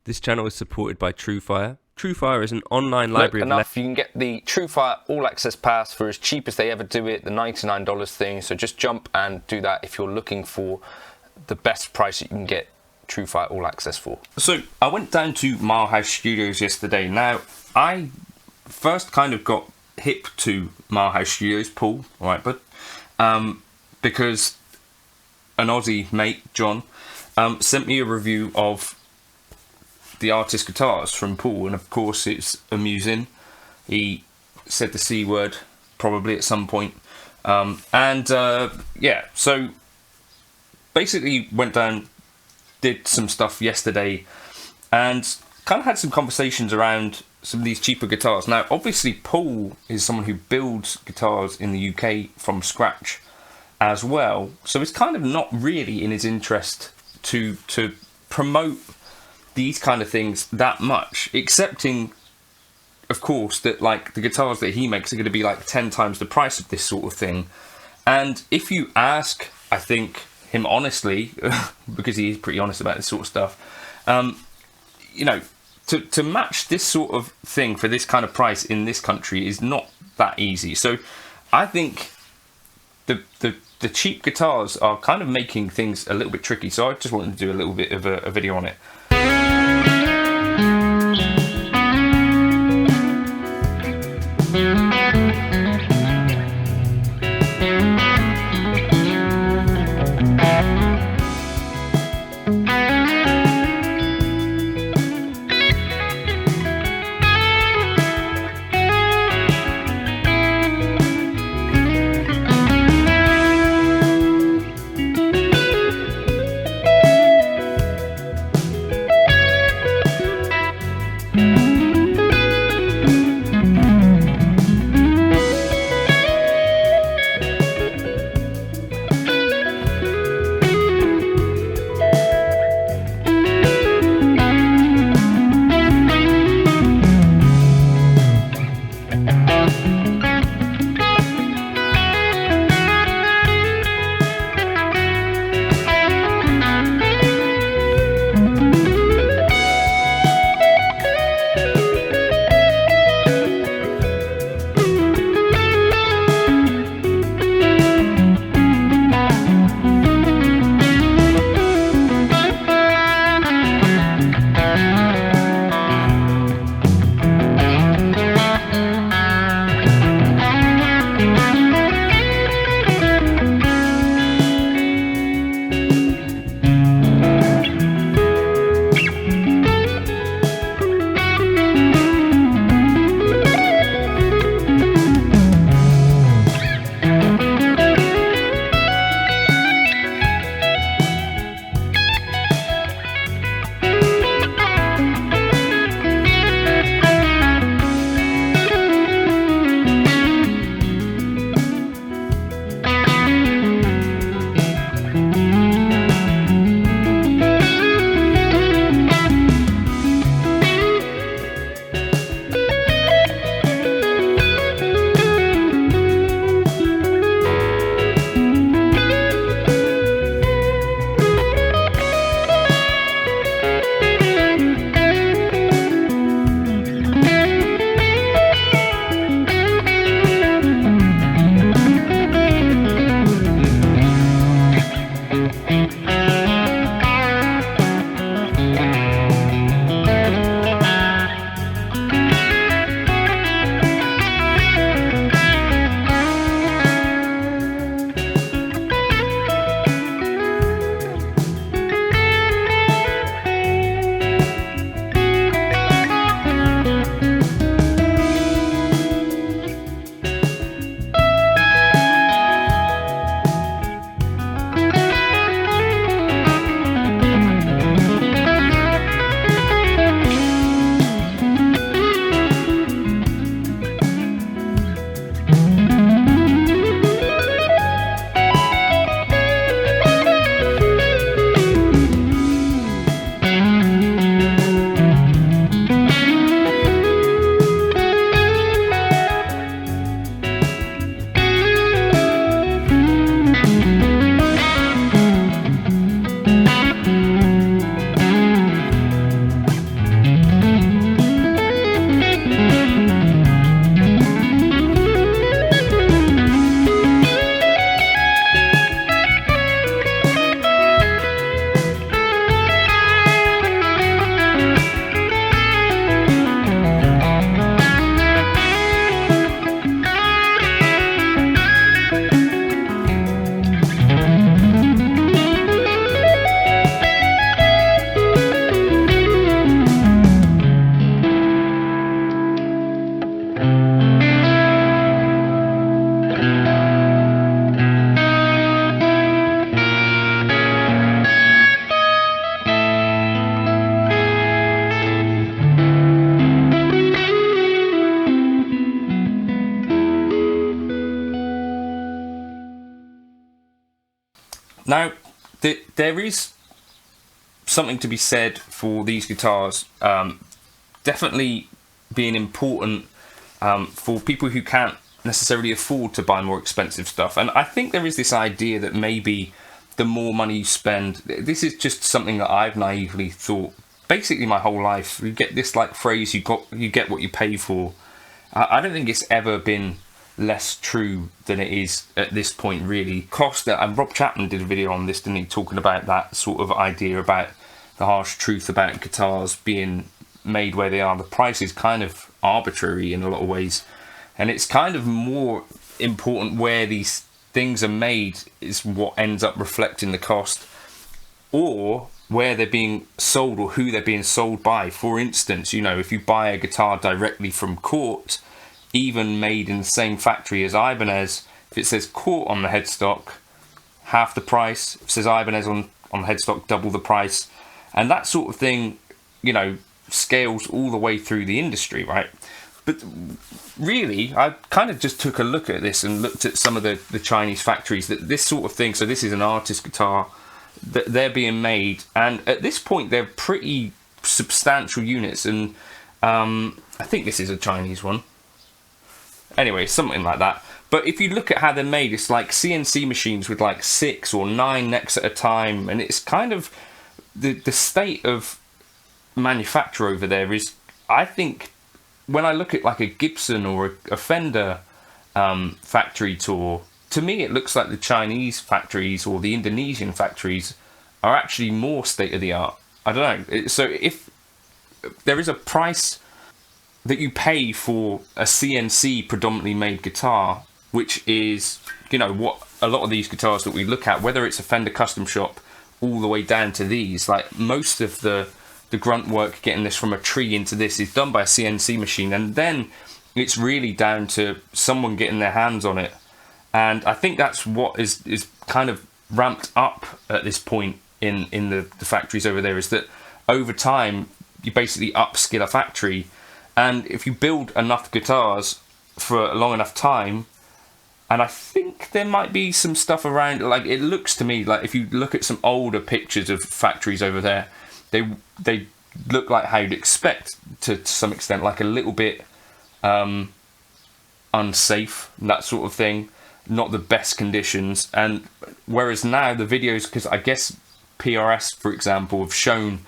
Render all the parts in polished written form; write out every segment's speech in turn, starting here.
This channel is supported by Truefire. Truefire is an online library enough. You can get the Truefire All Access Pass for as cheap as they ever do it, the $99 thing. So just jump and do that if you're looking for the best price that you can get Truefire All Access for. So I went down to Milehousestudios yesterday. Now, I first kind of got hip to Milehousestudios, Paul, all right, but because an Aussie mate, John, sent me a review of the Artist guitars from Paul, and of course it's amusing. He said the C word probably at some point, yeah, so basically went down, did some stuff yesterday, and kind of had some conversations around some of these cheaper guitars. Now, obviously, Paul is someone who builds guitars in the UK from scratch as well, so it's kind of not really in his interest to promote these kind of things that much, excepting, of course, that like the guitars that he makes are going to be like 10 times the price of this sort of thing. And if you ask, I think, him honestly, because he is pretty honest about this sort of stuff, you know, to match this sort of thing for this kind of price in this country is not that easy. So I think the cheap guitars are kind of making things a little bit tricky. So I just wanted to do a little bit of a video on it. Now, there is something to be said for these guitars definitely being important for people who can't necessarily afford to buy more expensive stuff. And I think there is this idea that maybe the more money you spend, this is just something that I've naively thought basically my whole life. You get this like phrase, you get what you pay for. I don't think it's ever been less true than it is at this point, really. Cost, and Rob Chapman did a video on this, didn't he, talking about that sort of idea about the harsh truth about guitars being made where they are. The price is kind of arbitrary in a lot of ways, and it's kind of more important where these things are made is what ends up reflecting the cost, or where they're being sold or who they're being sold by. For instance, you know, if you buy a guitar directly from Cort, even made in the same factory as Ibanez, if it says Cort on the headstock, half the price. If it says Ibanez on the headstock, double the price. And that sort of thing, you know, scales all the way through the industry, right? But really, I kind of just took a look at this and looked at some of the Chinese factories, that this sort of thing. So this is an artist guitar that they're being made, and at this point they're pretty substantial units, and I think this is a Chinese one. Anyway, something like that. But if you look at how they're made, it's like CNC machines with like 6 or 9 necks at a time, and it's kind of the state of manufacture over there is, I think, when I look at like a Gibson or a Fender factory tour, to me it looks like the Chinese factories or the Indonesian factories are actually more state-of-the-art. I don't know. So if there is a price that you pay for a CNC predominantly made guitar, which is, you know, what a lot of these guitars that we look at, whether it's a Fender custom shop all the way down to these, like most of the grunt work getting this from a tree into this is done by a CNC machine, and then it's really down to someone getting their hands on it. And I think that's what is kind of ramped up at this point in the factories over there, is that over time you basically upskill a factory, and if you build enough guitars for a long enough time, and I think there might be some stuff around, like it looks to me like if you look at some older pictures of factories over there, they look like how you'd expect to some extent, like a little bit unsafe, that sort of thing, not the best conditions. And whereas now the videos, because I guess PRS, for example, have shown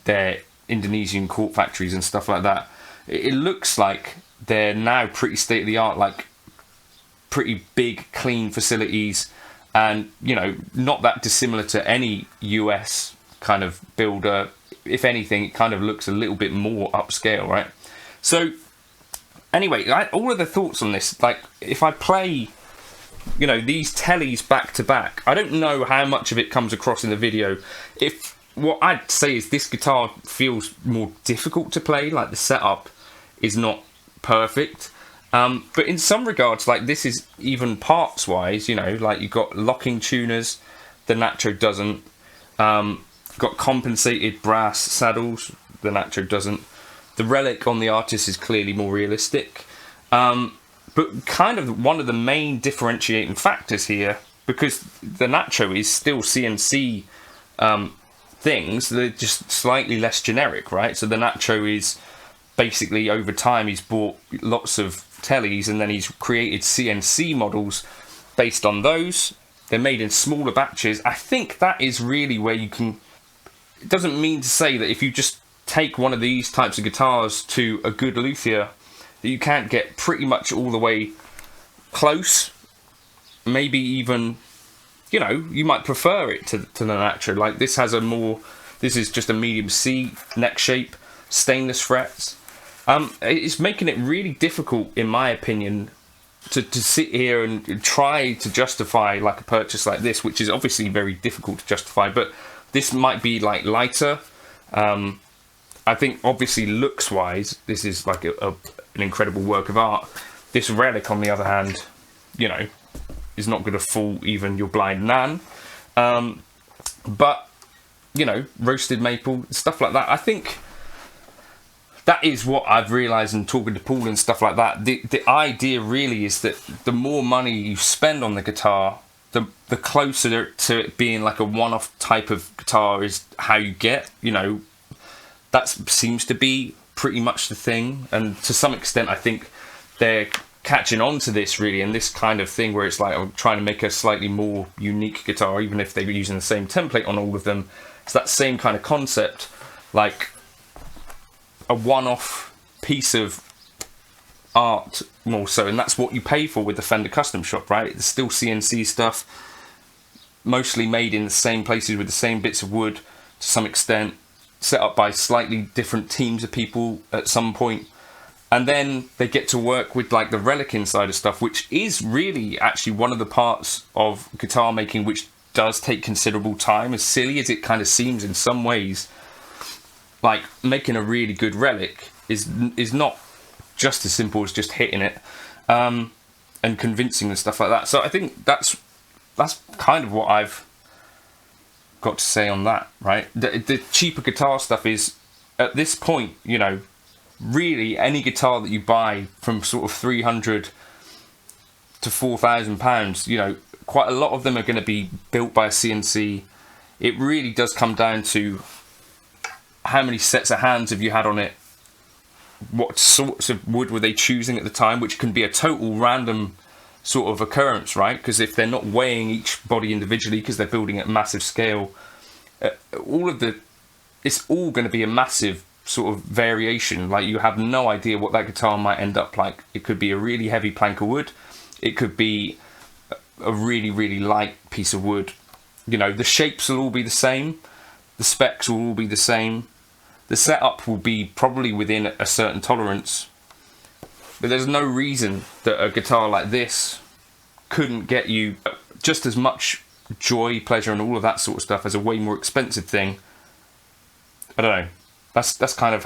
their Indonesian Cort factories and stuff like that, it looks like they're now pretty state-of-the-art, like pretty big, clean facilities, and, you know, not that dissimilar to any US kind of builder. If anything, it kind of looks a little bit more upscale, right? So anyway, all of the thoughts on this, like if I play, you know, these Teles back to back, I don't know how much of it comes across in the video. If what I'd say is this guitar feels more difficult to play, like the setup is not perfect, but in some regards, like this is even parts wise, you know, like you've got locking tuners, the Nacho doesn't, got compensated brass saddles, the Nacho doesn't. The relic on the Artist is clearly more realistic, but kind of one of the main differentiating factors here, because the Nacho is still CNC things, they're just slightly less generic, right? So the Nacho is basically, over time, he's bought lots of Teles and then he's created CNC models based on those. They're made in smaller batches. I think that is really where you can... It doesn't mean to say that if you just take one of these types of guitars to a good luthier, that you can't get pretty much all the way close. Maybe even, you know, you might prefer it to the Nacho. Like this has a more... This is just a medium C neck shape, stainless frets. It's making it really difficult, in my opinion, to sit here and try to justify like a purchase like this, which is obviously very difficult to justify, but this might be like lighter. I think obviously looks wise, this is like an incredible work of art. This relic, on the other hand, you know, is not going to fool even your blind nan. But, you know, roasted maple, stuff like that. I think that is what I've realised in talking to Paul and stuff like that. The idea really is that the more money you spend on the guitar, the closer to it being like a one-off type of guitar is how you get, you know, that seems to be pretty much the thing. And to some extent, I think they're catching on to this really, and this kind of thing where it's like I'm trying to make a slightly more unique guitar, even if they were using the same template on all of them. It's that same kind of concept, like a one-off piece of art more so, and that's what you pay for with the Fender Custom Shop, right? It's still CNC stuff, mostly made in the same places with the same bits of wood to some extent, set up by slightly different teams of people at some point, and then they get to work with like the relic inside of stuff, which is really actually one of the parts of guitar making which does take considerable time. As silly as it kind of seems in some ways, like making a really good relic is not just as simple as just hitting it and convincing and stuff like that. So I think that's kind of what I've got to say on that, right? The cheaper guitar stuff is, at this point, you know, really any guitar that you buy from sort of £300 to £4,000, you know, quite a lot of them are going to be built by a CNC. It really does come down to how many sets of hands have you had on it, what sorts of wood were they choosing at the time, which can be a total random sort of occurrence, right? Because if they're not weighing each body individually because they're building at massive scale, it's all going to be a massive sort of variation. Like, you have no idea what that guitar might end up like. It could be a really heavy plank of wood, it could be a really, really light piece of wood. You know, the shapes will all be the same, the specs will all be the same, the setup will be probably within a certain tolerance, but there's no reason that a guitar like this couldn't get you just as much joy, pleasure, and all of that sort of stuff as a way more expensive thing. I don't know. That's kind of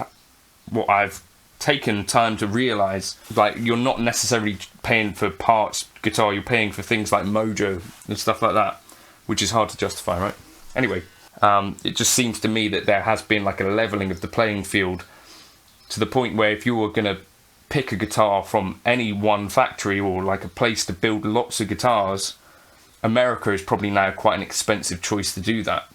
what I've taken time to realise. Like, you're not necessarily paying for parts guitar, you're paying for things like mojo and stuff like that, which is hard to justify, right? Anyway, it just seems to me that there has been like a levelling of the playing field to the point where if you were going to pick a guitar from any one factory or like a place to build lots of guitars, America is probably now quite an expensive choice to do that.